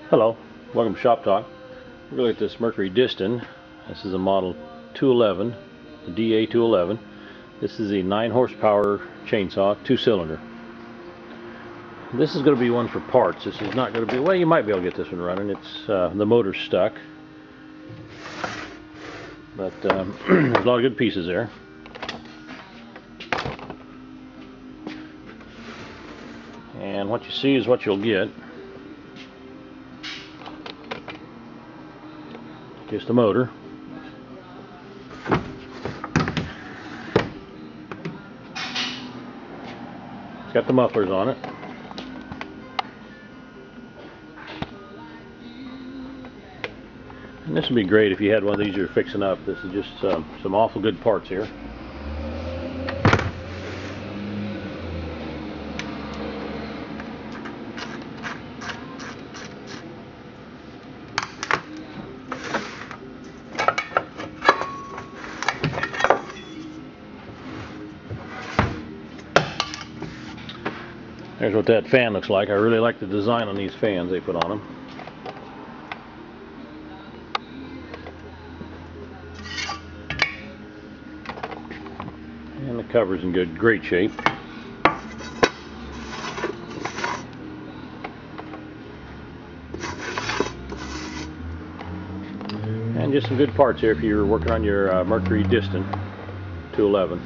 Hello, welcome to Shop Talk. We're going to look at this Mercury Disston. This is a model 211, the DA211. This is a 9 horsepower chainsaw, 2-cylinder. This is going to be one for parts. This is not going to be, well, you might be able to get this one running. It's the motor's stuck, but there's a lot of good pieces there. And what you see is what you'll get. Just the motor. It's got the mufflers on it. And this would be great if you had one of these you're fixing up. This is just some awful good parts here. There's what that fan looks like. I really like the design on these fans they put on them. And the cover's in great shape. And just some good parts here if you're working on your Mercury Disston 211.